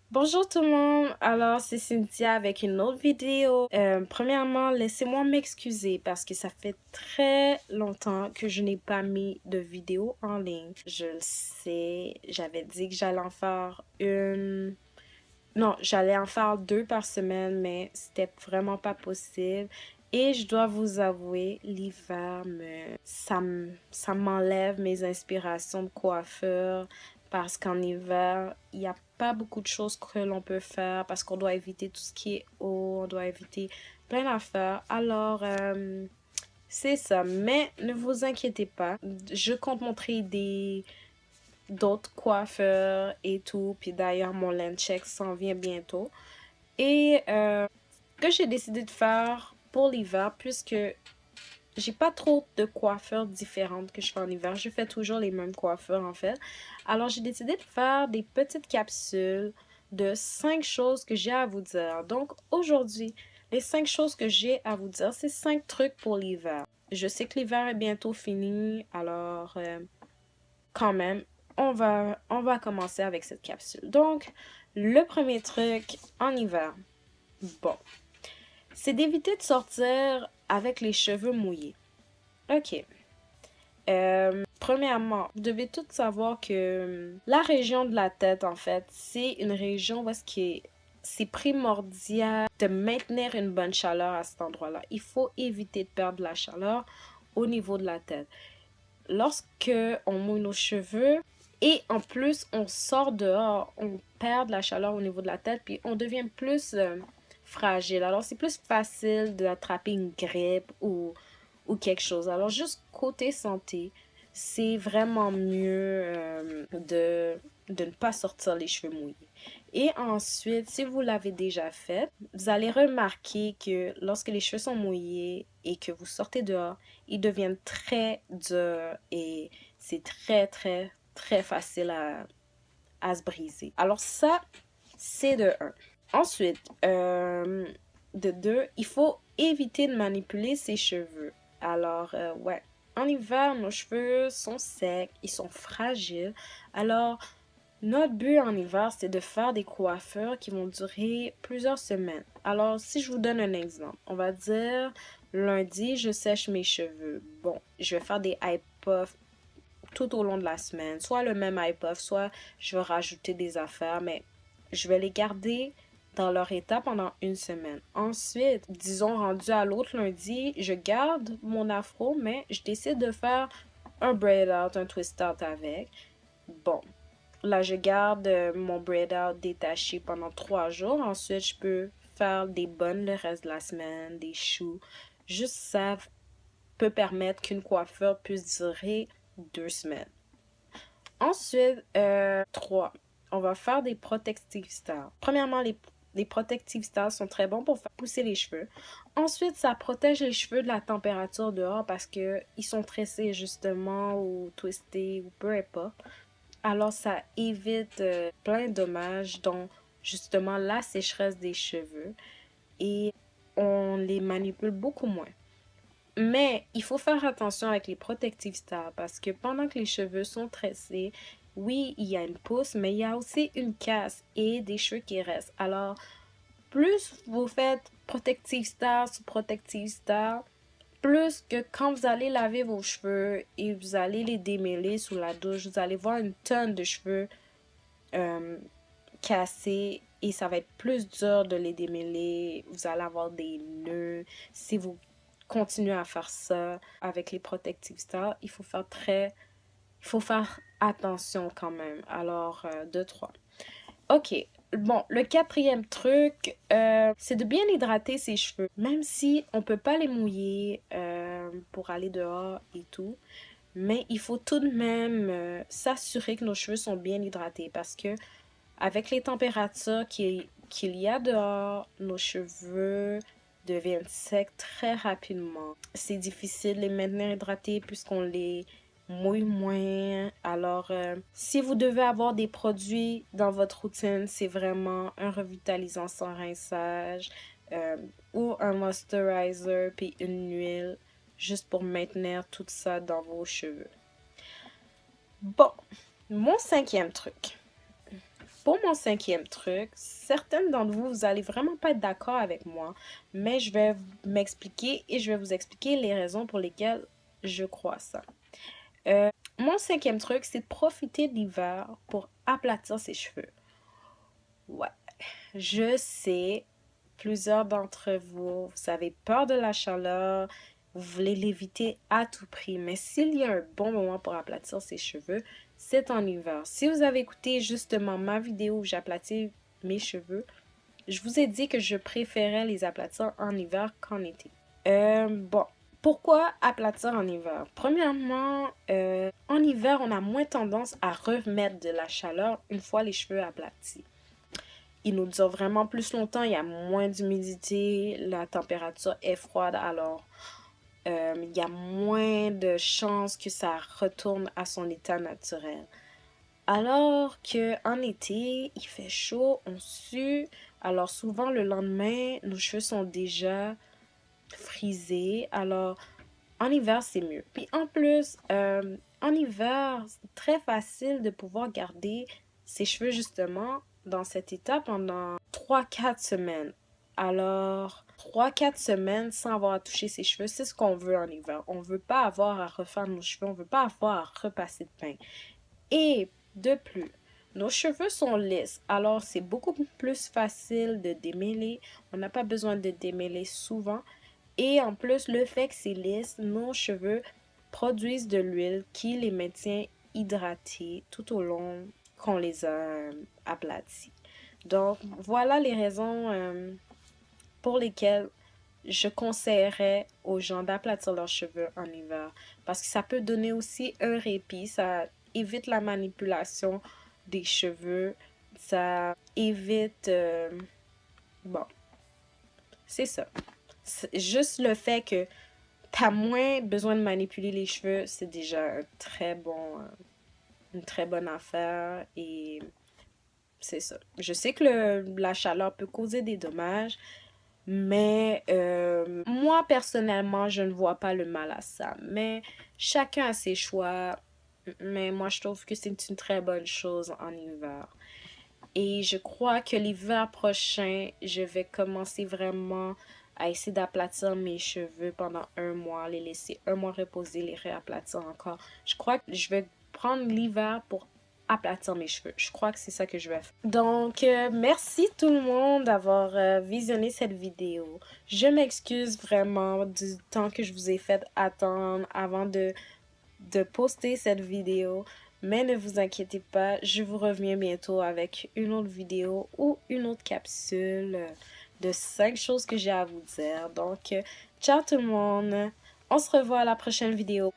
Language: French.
Bonjour tout le monde, alors c'est Cynthia avec une autre vidéo. Premièrement, laissez-moi m'excuser parce que ça fait très longtemps que je n'ai pas mis de vidéo en ligne. Je le sais, j'avais dit que j'allais en faire une... Non, j'allais en faire 2 par semaine, mais c'était vraiment pas possible. Et je dois vous avouer, ça m'enlève mes inspirations de coiffeur parce qu'en hiver, il n'y a pas beaucoup de choses que l'on peut faire parce qu'on doit éviter tout ce qui est eau, on doit éviter plein d'affaires. Alors, c'est ça. Mais ne vous inquiétez pas, je compte montrer d'autres coiffeurs et tout. Puis d'ailleurs, mon land check s'en vient bientôt. Et ce que j'ai décidé de faire pour l'hiver, puisque j'ai pas trop de coiffeurs différentes que je fais en hiver, je fais toujours les mêmes coiffeurs en fait. Alors j'ai décidé de faire des petites capsules de 5 choses que j'ai à vous dire. Donc aujourd'hui, les 5 choses que j'ai à vous dire, c'est 5 trucs pour l'hiver. Je sais que l'hiver est bientôt fini, alors quand même, on va commencer avec cette capsule. Donc, le premier truc en hiver, bon, c'est d'éviter de sortir avec les cheveux mouillés. Ok. Premièrement, vous devez tous savoir que la région de la tête, en fait, c'est une région où c'est primordial de maintenir une bonne chaleur à cet endroit-là. Il faut éviter de perdre la chaleur au niveau de la tête. Lorsque on mouille nos cheveux et en plus on sort dehors, on perd de la chaleur au niveau de la tête puis on devient plus fragile. Alors c'est plus facile d'attraper une grippe ou quelque chose. Alors juste côté santé, c'est vraiment mieux de ne pas sortir les cheveux mouillés. Et ensuite, si vous l'avez déjà fait, vous allez remarquer que lorsque les cheveux sont mouillés et que vous sortez dehors, ils deviennent très durs et c'est très, très, très facile à se briser. Alors ça, c'est de un. Ensuite, de deux, il faut éviter de manipuler ses cheveux. Alors, ouais, en hiver, nos cheveux sont secs, ils sont fragiles. Alors, notre but en hiver, c'est de faire des coiffures qui vont durer plusieurs semaines. Alors, si je vous donne un exemple, on va dire lundi, je sèche mes cheveux. Bon, je vais faire des high puffs tout au long de la semaine. Soit le même high puff, soit je vais rajouter des affaires, mais je vais les garder dans leur état pendant une semaine. Ensuite, disons rendu à l'autre lundi, je garde mon afro, mais je décide de faire un braid out, un twist out avec. Bon, là, je garde mon braid out détaché pendant 3 jours. Ensuite, je peux faire des bonnes le reste de la semaine, des choux. Juste ça peut permettre qu'une coiffure puisse durer 2 semaines. Ensuite, 3. On va faire des protective styles. Premièrement, les protective styles sont très bons pour faire pousser les cheveux. Ensuite, ça protège les cheveux de la température dehors parce que ils sont tressés justement ou twistés ou peu importe. Alors, ça évite plein de dommages, dont justement la sécheresse des cheveux et on les manipule beaucoup moins. Mais il faut faire attention avec les protective styles parce que pendant que les cheveux sont tressés, oui, il y a une pousse, mais il y a aussi une casse et des cheveux qui restent. Alors, plus vous faites protective style sur protective style, plus que quand vous allez laver vos cheveux et vous allez les démêler sous la douche, vous allez voir une tonne de cheveux euh, cassés et ça va être plus dur de les démêler. Vous allez avoir des nœuds. Si vous continuez à faire ça avec les protective styles, il faut faire attention quand même. Alors, 2, 3. Ok. Bon, le quatrième truc, c'est de bien hydrater ses cheveux. Même si on peut pas les mouiller pour aller dehors et tout, mais il faut tout de même s'assurer que nos cheveux sont bien hydratés parce que avec les températures qu'il y a dehors, nos cheveux deviennent secs très rapidement. C'est difficile de les maintenir hydratés puisqu'on les mouille moins. Alors, si vous devez avoir des produits dans votre routine, c'est vraiment un revitalisant sans rinçage ou un moisturizer puis une huile juste pour maintenir tout ça dans vos cheveux. Bon, mon cinquième truc. Pour mon cinquième truc, certaines d'entre vous, vous allez vraiment pas être d'accord avec moi, mais je vais m'expliquer et je vais vous expliquer les raisons pour lesquelles je crois ça. Mon cinquième truc, c'est de profiter de l'hiver pour aplatir ses cheveux. Ouais, je sais, plusieurs d'entre vous, vous avez peur de la chaleur, vous voulez l'éviter à tout prix, mais s'il y a un bon moment pour aplatir ses cheveux, c'est en hiver. Si vous avez écouté justement ma vidéo où j'aplatis mes cheveux, je vous ai dit que je préférais les aplatir en hiver qu'en été. Bon, pourquoi aplatir en hiver? Premièrement, en hiver, on a moins tendance à remettre de la chaleur une fois les cheveux aplatis. Il nous dure vraiment plus longtemps, il y a moins d'humidité, la température est froide, alors il y a moins de chances que ça retourne à son état naturel. Alors qu'en été, il fait chaud, on sue, alors souvent le lendemain, nos cheveux sont déjà frisés, alors en hiver, c'est mieux. Puis en plus, en hiver, c'est très facile de pouvoir garder ses cheveux justement dans cet état pendant 3-4 semaines. Alors, 3-4 semaines sans avoir à toucher ses cheveux, c'est ce qu'on veut en hiver. On ne veut pas avoir à refaire nos cheveux, on ne veut pas avoir à repasser de pain. Et de plus, nos cheveux sont lisses, alors c'est beaucoup plus facile de démêler. On n'a pas besoin de démêler souvent. Et en plus, le fait que c'est lisse, nos cheveux produisent de l'huile qui les maintient hydratés tout au long qu'on les a aplatis. Donc, voilà les raisons pour lesquelles je conseillerais aux gens d'aplatir leurs cheveux en hiver. Parce que ça peut donner aussi un répit, ça évite la manipulation des cheveux, ça évite... bon, c'est ça. Juste le fait que t'as moins besoin de manipuler les cheveux, c'est déjà une très bonne affaire et c'est ça. Je sais que la chaleur peut causer des dommages, mais moi personnellement, je ne vois pas le mal à ça. Mais chacun a ses choix, mais moi je trouve que c'est une très bonne chose en hiver. Et je crois que l'hiver prochain, je vais commencer vraiment à essayer d'aplatir mes cheveux pendant un mois, les laisser un mois reposer, les réaplatir encore. Je crois que je vais prendre l'hiver pour aplatir mes cheveux. Je crois que c'est ça que je vais faire. Donc, merci tout le monde d'avoir visionné cette vidéo. Je m'excuse vraiment du temps que je vous ai fait attendre avant de poster cette vidéo. Mais ne vous inquiétez pas, je vous reviens bientôt avec une autre vidéo ou une autre capsule de 5 choses que j'ai à vous dire. Donc, ciao tout le monde. On se revoit à la prochaine vidéo.